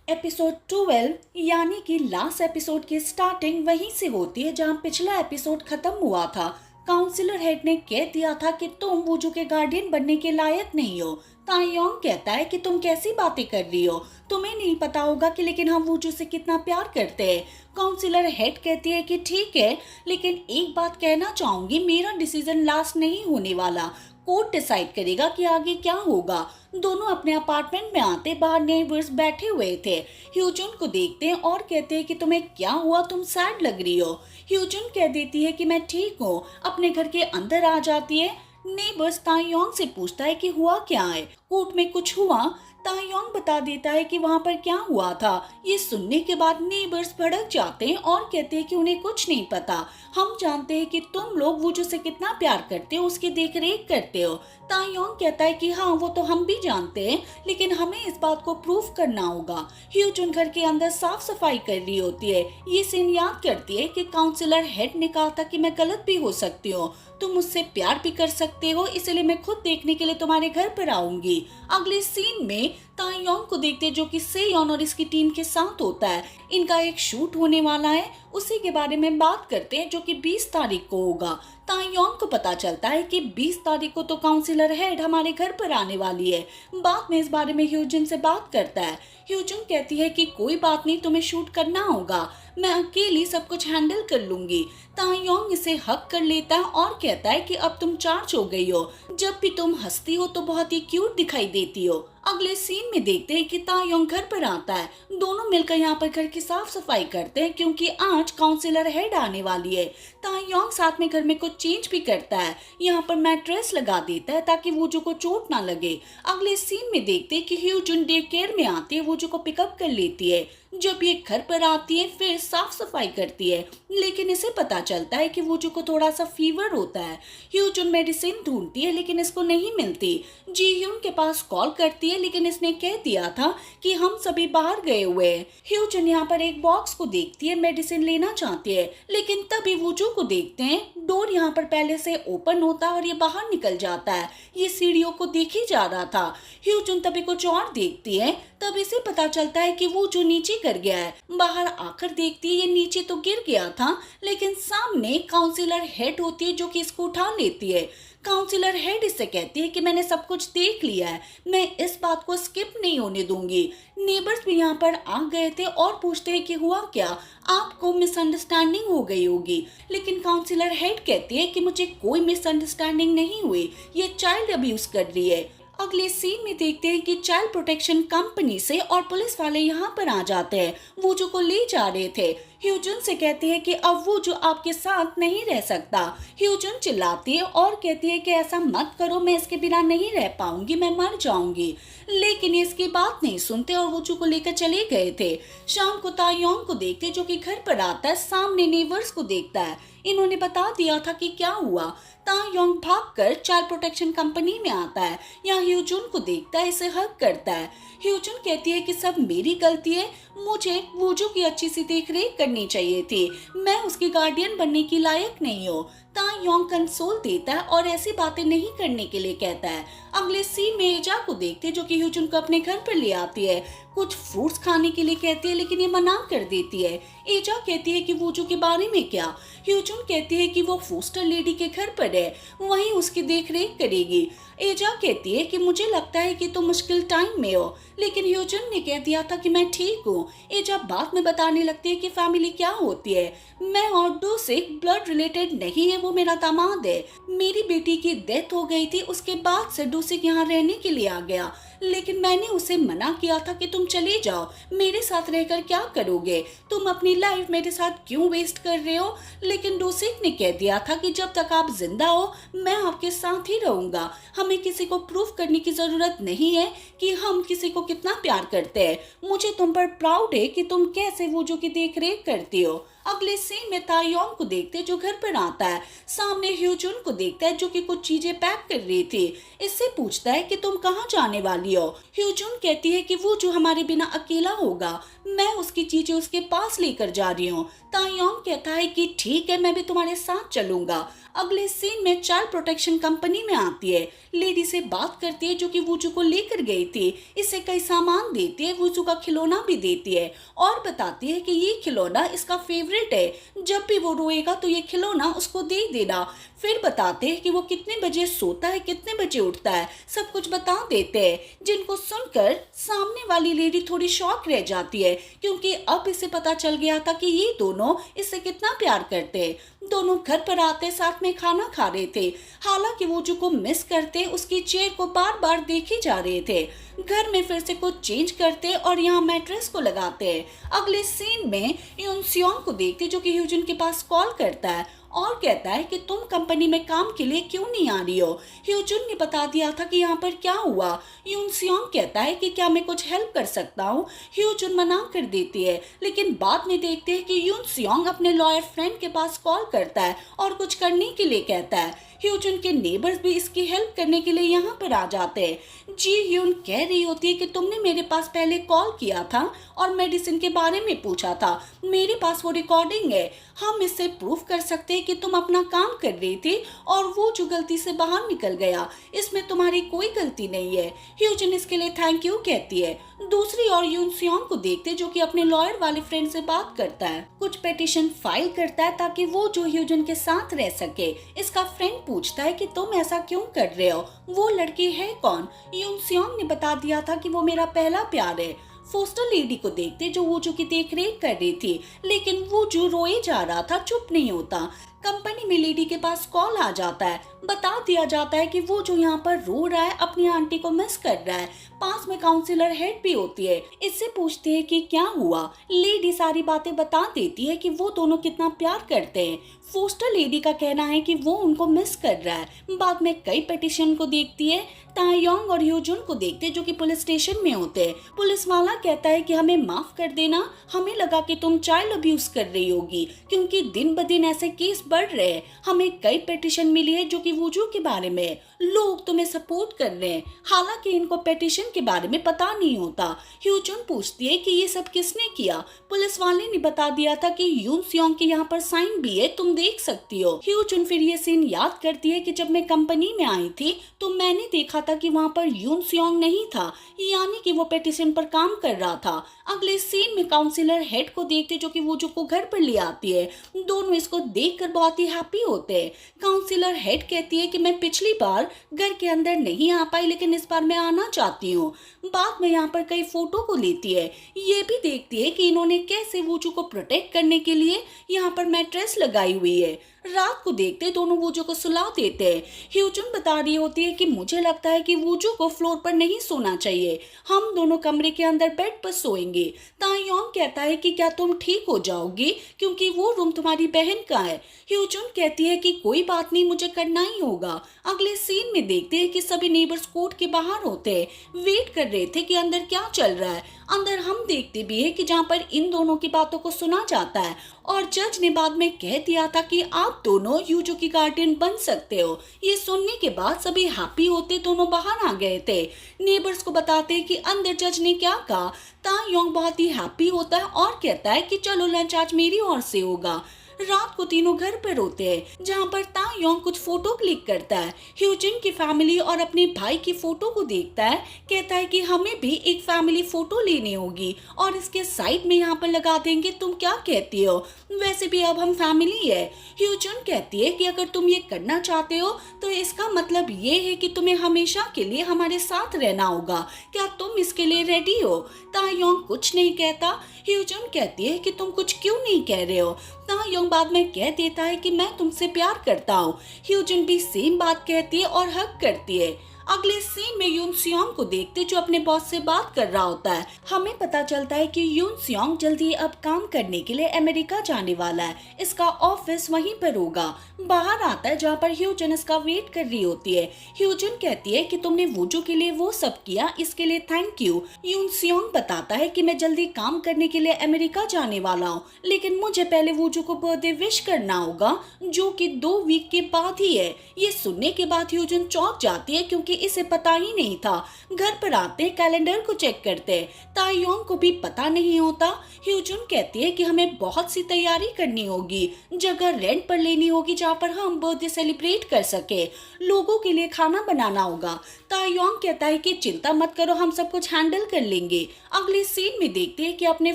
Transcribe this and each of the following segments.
Episode 12 यानी कि last episode की स्टार्टिंग वहीं से होती है जहां पिछला एपिसोड खत्म हुआ था। काउंसिलर हेड ने कह दिया था कि तुम वूजू के गार्डियन बनने के लायक नहीं हो। तायोंग कहता है कि तुम कैसी बातें कर रही हो, तुम्हें नहीं पता होगा कि लेकिन हम वूजू से कितना प्यार करते हैं। काउंसिलर हेड कहती है कि ठीक है, लेकिन एक बात कहना चाहूंगी, मेरा डिसीजन लास्ट नहीं होने वाला, कोर्ट डिसाइड करेगा कि आगे क्या होगा। दोनों अपने अपार्टमेंट में आते बाहर नेबर्स बैठे हुए थे। ह्यूजुन को देखते हैं और कहते हैं कि तुम्हें क्या हुआ, तुम सैड लग रही हो। ह्यूजुन कह देती है कि मैं ठीक हूँ, अपने घर के अंदर आ जाती है। नेबर्स तायोंग से पूछता है कि हुआ क्या है, कोर्ट में कुछ हुआ। तायोंग बता देता है कि वहाँ पर क्या हुआ था। ये सुनने के बाद नेबर्स भड़क जाते हैं और कहते हैं कि उन्हें कुछ नहीं पता। हम जानते हैं कि तुम लोग वूजू से कितना प्यार करते हो, उसकी देख रेख करते हो। तायोंग कहता है कि हाँ, वो तो हम भी जानते हैं, लेकिन हमें इस बात को प्रूफ करना होगा। ह्यूजुन घर के अंदर साफ सफाई कर रही होती है। ये सीन याद करती है कि काउंसिलर हेड ने कहा था कि मैं गलत भी हो सकती हूँ, तुम मुझसे प्यार भी कर सकते हो, इसलिए मैं खुद देखने के लिए तुम्हारे घर पर आऊंगी। अगले सीन में तायोंग को देखते जो कि सेयोन और इसकी टीम के साथ होता है। इनका एक शूट होने वाला है, उसी के बारे में बात करते हैं जो कि 20 तारीख को होगा। तायोंग को पता चलता है कि 20 तारीख को तो काउंसिलर हेड हमारे घर पर आने वाली है। बाद में इस बारे में ह्यूजुन से बात करता है। ह्यूजुन कहती है कि कोई बात नहीं, तुम्हें शूट करना होगा, मैं अकेली सब कुछ हैंडल कर लूंगी। तायोंग इसे हक कर लेता है और कहता है कि अब तुम चार्ज हो गई हो, जब भी तुम हंसती हो तो बहुत ही क्यूट दिखाई देती हो। अगले सीन में देखते हैं कि तायोंग घर पर आता है। दोनों मिलकर यहाँ पर घर की साफ सफाई करते हैं क्योंकि आज काउंसिलर हेड आने वाली है। तायोंग साथ में घर में कुछ चेंज भी करता है, यहाँ पर मैट्रेस लगा देता है ताकि वूजू को चोट ना लगे। अगले सीन में देखते हैं कि ह्यूजुन डे केयर में आती है, वूजू को पिकअप कर लेती है। जब ये घर पर आती है फिर साफ सफाई करती है, लेकिन इसे पता चलता है कि वूजू को थोड़ा सा फीवर होता है। ह्यूजुन मेडिसिन ढूंढती है लेकिन इसको नहीं मिलती। जी ह्यून के पास कॉल करती है लेकिन इसने कह दिया था कि हम सभी बाहर गए हुए हैं। ह्यूजुन यहाँ पर एक बॉक्स को देखती है, मेडिसिन लेना चाहती है, लेकिन तभी वूजू को देखते हैं। डोर यहाँ पर पहले से ओपन होता है और ये बाहर निकल जाता है। ये सीढ़ियों को देखे जा रहा था। ह्यूजुन तभी कुछ और देखती है, तब इसे पता चलता है कि वूजू नीचे गिर गया है। बाहर आकर देखती है ये नीचे तो गिर गया था, लेकिन सामने काउंसिलर हेड होती है जो कि इसको उठा लेती है। काउंसिलर हेड इससे कहती है कि मैंने सब कुछ देख लिया है, मैं इस बात को स्किप नहीं होने दूंगी। नेबर्स भी यहाँ पर आ गए थे और पूछते हैं कि हुआ क्या, आपको मिसअंडरस्टैंडिंग हो गई होगी। लेकिन काउंसिलर हेड कहती है कि मुझे कोई मिसअंडरस्टैंडिंग नहीं हुई, ये चाइल्ड अब्यूज कर रही है। अगले सीन में देखते हैं कि चाइल्ड प्रोटेक्शन कंपनी से और पुलिस वाले यहाँ पर आ जाते हैं, वूजू को ले जा रहे थे। ह्यूजुन से कहते हैं कि अब वूजू आपके साथ नहीं रह सकता। ह्यूजुन चिल्लाती है और कहती है कि ऐसा मत करो, मैं इसके बिना नहीं रह पाऊंगी, मैं मर जाऊंगी। लेकिन ये इसकी बात नहीं सुनते और वूजू को लेकर चले गए थे। शाम को तायोंग को देखते जो कि घर पर आता है, सामने नेबर्स को देखता है। इन्होंने बता दिया था कि क्या हुआ। तायोंग भागकर चाइल्ड प्रोटेक्शन कंपनी में आता है, यहाँ ह्यूजुन को देखता है, इसे हक करता है। ह्यूजुन कहती है कि सब मेरी गलती है, मुझे वूजू की अच्छी सी देखरेख करनी चाहिए थी, मैं उसकी गार्डियन बनने की लायक नहीं हूँ। तायोंग कंसोल देता है और ऐसी बातें नहीं करने के लिए कहता है। अगले सीन में एजा को देखते जो कि ह्यूजुन को अपने घर पर ले आती है, कुछ फ्रूट्स खाने के लिए कहती है लेकिन ये मना कर देती है। एजा कहती है कि वूजू के बारे में क्या। ह्यूजुन कहती है कि वो फोस्टर लेडी के घर पर है, वहीं उसकी देखरेख करेगी। एजा कहती है कि मुझे लगता है कि तुम मुश्किल टाइम में हो, लेकिन ह्यूजुन ने कह दिया था कि मैं ठीक हूँ। एजा बाद में बताने लगती है कि फैमिली क्या होती है, मैं और डोसिक ब्लड रिलेटेड नहीं है, वो मेरा दामाद है। मेरी बेटी की डेथ हो गई थी, उसके बाद से डोसिक यहाँ रहने के लिए आ गया, लेकिन मैंने उसे मना किया था कि तुम चले जाओ, मेरे साथ रहकर क्या करोगे, तुम अपनी लाइफ मेरे साथ क्यों वेस्ट कर रहे हो। लेकिन डोसिक ने कह दिया था कि जब तक आप जिंदा हो मैं आपके साथ ही रहूंगा, हमें किसी को प्रूफ करने की जरूरत नहीं है कि हम किसी को कितना प्यार करते हैं। मुझे तुम पर प्राउड है कि तुम कैसे वूजू की देख रेख करती हो। अगले सीन में तायोंग को देखते जो घर पर आता है, सामने ह्यूजुन को देखता है जो कि कुछ चीजें पैक कर रही थी। इससे पूछता है कि तुम कहाँ जाने वाली हो। ह्यूजुन कहती है कि वो जो हमारे बिना अकेला होगा, मैं उसकी चीजें उसके पास लेकर जा रही हूँ। तायोंग कहता है कि ठीक है, मैं भी तुम्हारे साथ चलूंगा। अगले सीन में चाइल्ड प्रोटेक्शन कंपनी में आती है, लेडी से बात करती है जो कि वूजू को लेकर गई थी। इसे कई सामान देती है, वूजू का खिलौना भी देती है और बताती है कि ये खिलौना इसका फेवरेट है, जब भी वो रोएगा तो ये खिलौना उसको दे देना। फिर बताते हैं कि वो कितने बजे सोता है, कितने बजे उठता है, सब कुछ बता देते हैं, जिनको सुनकर सामने वाली लेडी थोड़ी शॉक रह जाती है क्योंकि अब इसे पता चल गया था कि ये दोनों इससे कितना प्यार करते हैं। दोनों घर पर आते साथ में खाना खा रहे थे, हालांकि वो जो को मिस करते उसकी चेयर को बार बार देखे जा रहे थे। घर में फिर से कुछ चेंज करते और यहाँ मैट्रेस को लगाते हैं। अगले सीन में यून सियोंग को देखते जो कि ह्यूजुन के पास कॉल करता है और कहता है कि तुम कंपनी में काम के लिए क्यों नहीं आ रही हो। ह्यूजुन ने बता दिया था कि यहाँ पर क्या हुआ। यून सियोंग कहता है कि क्या मैं कुछ हेल्प कर सकता हूँ। ह्यूजुन मना कर देती है, लेकिन बाद में देखते हैं कि यून सियोंग अपने लॉयर फ्रेंड के पास कॉल करता है और कुछ करने के लिए कहता है। ह्यूजुन के नेबर्स भी इसकी हेल्प करने के लिए यहाँ पर आ जाते हैं। जी ह्यून कह रही होती है कि तुमने मेरे पास पहले कॉल किया था और मेडिसिन के बारे में पूछा था, मेरे पास वो रिकॉर्डिंग है, हम इससे प्रूफ कर सकते हैं कि तुम अपना काम कर रही थी और वो जो गलती से बाहर निकल गया, इसमें तुम्हारी कोई गलती नहीं है। ह्यूजुन इसके लिए थैंक यू कहती है। दूसरी ओर यून सियोंग को देखते जो कि अपने लॉयर वाले फ्रेंड से बात करता है, कुछ पिटीशन फाइल करता है ताकि वो जो ह्यूजुन के साथ रह सके। इसका फ्रेंड पूछता है कि तुम ऐसा क्यों कर रहे हो, वो लड़की है कौन। यून सियोंग ने बता दिया था कि वो मेरा पहला प्यार है। फोस्टर लेडी को देखते जो वूजू की देखरेख कर रही थी, लेकिन वूजू रोए जा रहा था, चुप नहीं होता। कंपनी में लेडी के पास कॉल आ जाता है, बता दिया जाता है कि वो जो यहाँ पर रो रहा है अपनी आंटी को मिस कर रहा है। पास में काउंसिलर हेड भी होती है, इससे पूछते हैं कि क्या हुआ। लेडी सारी बातें बता देती है कि वो दोनों कितना प्यार करते हैं। फोस्टर लेडी का कहना है कि वो उनको मिस कर रहा है। बाद में कई पिटीशन को देखती है, तायोंग और ह्यूजुन को देखते जो कि पुलिस स्टेशन में होते हैं। पुलिस वाला कहता है कि हमें माफ कर देना, हमें लगा कि तुम चाइल्ड अब्यूज कर रही होगी क्योंकि दिन ब दिन ऐसे केस बढ़ रहे हैं। हमें कई पिटीशन मिली है जो कि वूजू के बारे में, लोग तुम्हें सपोर्ट कर रहे हैं, हालांकि इनको पिटीशन के बारे में पता नहीं होता। ह्यूजुन पूछती है कि ये सब किसने किया। पुलिस वाले ने बता दिया था कि यून सियोंग के यहाँ पर साइन भी है, तुम देख सकती हो। ह्यूजुन फिर ये सीन याद करती है कि जब मैं कंपनी में आई थी तो मैंने देखा था कि वहाँ पर यून सियोंग नहीं था, यानी कि वो पिटीशन पर काम कर रहा था। अगले सीन में काउंसिलर हेड को देखते जो कि वूजू को घर पर ले आती है। दोनों इसको देखकर बहुत ही हैप्पी होते हैं। काउंसिलर हेड कहती है कि मैं पिछली बार घर के अंदर नहीं आ पाई, लेकिन इस बार मैं आना चाहती हूँ। बाद में यहाँ पर कई फोटो को लेती है, ये भी देखती है कि इन्होंने कैसे वूजू को प्रोटेक्ट करने के लिए यहाँ पर मैट्रेस लगाई हुई है। रात को देखते दोनों वूजू को सुला देते हैं। ह्यूजुन बता रही होती है कि मुझे लगता है कि वूजू को फ्लोर पर नहीं सोना चाहिए, हम दोनों कमरे के अंदर बेड पर सोएंगे। तायोंग कहता है कि क्या तुम ठीक हो जाओगी क्योंकि वो रूम तुम्हारी बहन का है। ह्यूजुन कहती है कि कोई बात नहीं, मुझे करना ही होगा। अगले सीन में देखते हैं कि सभी नेबर्स कोर्ट के बाहर होते हैं, वेट कर रहे थे कि अंदर क्या चल रहा है। अंदर हम देखते भी है कि जहाँ पर इन दोनों की बातों को सुना जाता है और जज ने बाद में कह दिया था कि आप दोनों यूजू की गार्डियन बन सकते हो। ये सुनने के बाद सभी हैप्पी होते दोनों बाहर आ गए थे। नेबर्स को बताते कि अंदर जज ने क्या कहा। तायोंग बहुत ही हैप्पी होता है और कहता है कि चलो लंच आज मेरी ओर से होगा। रात को तीनों घर पर होते हैं, जहाँ पर तायोंग कुछ फोटो क्लिक करता है। ह्यूजिन की फैमिली और अपने भाई की फोटो को देखता है, कहता है कि हमें भी एक फैमिली फोटो लेनी होगी और इसके साइड में यहाँ पर लगा देंगे, तुम क्या कहती हो? वैसे भी अब हम फैमिली है। ह्यूजिन कहती है कि अगर तुम ये करना चाहते हो तो इसका मतलब ये है कि तुम्हें हमेशा के लिए हमारे साथ रहना होगा, क्या तुम इसके लिए रेडी हो? तायोंग कुछ नहीं कहता। ह्यूजिन कहती है कि तुम कुछ क्यों नहीं कह रहे हो? तायोंग बाद में कह देता है कि मैं तुमसे प्यार करता हूँ। ह्यूजिन भी सेम बात कहती है और हक करती है। अगले सीन में यून सियोंग को देखते जो अपने बॉस से बात कर रहा होता है। हमें पता चलता है कि यून सियोंग जल्दी अब काम करने के लिए अमेरिका जाने वाला है। इसका ऑफिस वहीं पर होगा। बाहर आता है जहाँ पर ह्यूजन इसका वेट कर रही होती है। ह्यूजन कहती है कि तुमने वूजू के लिए वो सब किया, इसके लिए थैंक यू। यून सियोंग बताता है कि मैं जल्दी काम करने के लिए अमेरिका जाने वाला हूँ, लेकिन मुझे पहले वूजू को बर्थडे विश करना होगा, जो कि 2 वीक के बाद ही है। ये सुनने के बाद ह्यूजन चौंक जाती है क्योंकि इसे पता ही नहीं था। घर पर आते कैलेंडर को चेक करते, तायोंग को भी पता नहीं होता। ह्यूजन कहती है कि हमें बहुत सी तैयारी करनी होगी, जगह रेंट पर लेनी होगी जहाँ पर हम बर्थडे सेलिब्रेट कर सके, लोगों के लिए खाना बनाना होगा। तायोंग कहता है कि चिंता मत करो, हम सब कुछ हैंडल कर लेंगे। अगले सीन में देखते हैं कि अपने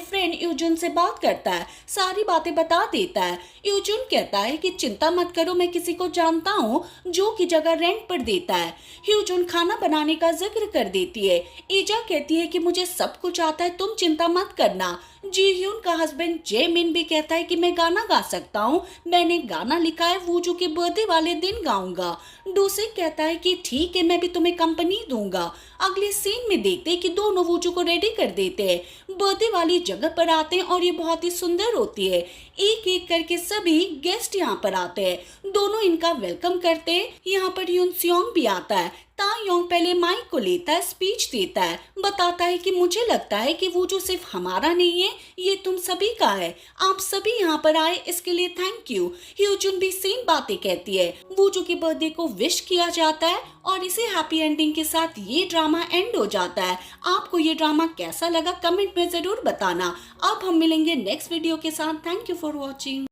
फ्रेंड यूजुन से बात करता है, सारी बातें बता देता है। यूजुन कहता है कि चिंता मत करो, मैं किसी को जानता हूँ जो की जगह रेंट पर देता है। ह्यूजुन खाना बनाने का जिक्र कर देती है। ईजा कहती है कि मुझे सब कुछ आता है, तुम चिंता मत करना। जी ह्यून का हस्बैंड जे मिन भी कहता है कि मैं गाना गा सकता हूँ, मैंने गाना लिखा है, वूजू के बर्थडे वाले दिन गाऊंगा। डोसे कहता है कि ठीक है, मैं भी तुम्हें कंपनी दूंगा। अगले सीन में देखते हैं कि दोनों वूजू को रेडी कर देते हैं, बर्थडे वाली जगह पर आते हैं और ये बहुत ही सुंदर होती है। एक एक करके सभी गेस्ट यहाँ पर आते हैं, दोनों इनका वेलकम करते हैं। यहाँ पर यून सियोंग भी आता है। तायोंग पहले माइक को लेता है, स्पीच देता है, बताता है कि मुझे लगता है कि वूजू सिर्फ हमारा नहीं है, ये तुम सभी का है, आप सभी यहाँ पर आए इसके लिए थैंक यू। ह्यूजुन भी सेम बातें कहती है। वूजू के बर्थडे को विश किया जाता है और इसे हैप्पी एंडिंग के साथ ये ड्रामा एंड हो जाता है। आपको ये ड्रामा कैसा लगा कमेंट में जरूर बताना। अब हम मिलेंगे नेक्स्ट वीडियो के साथ। Thank you for watching.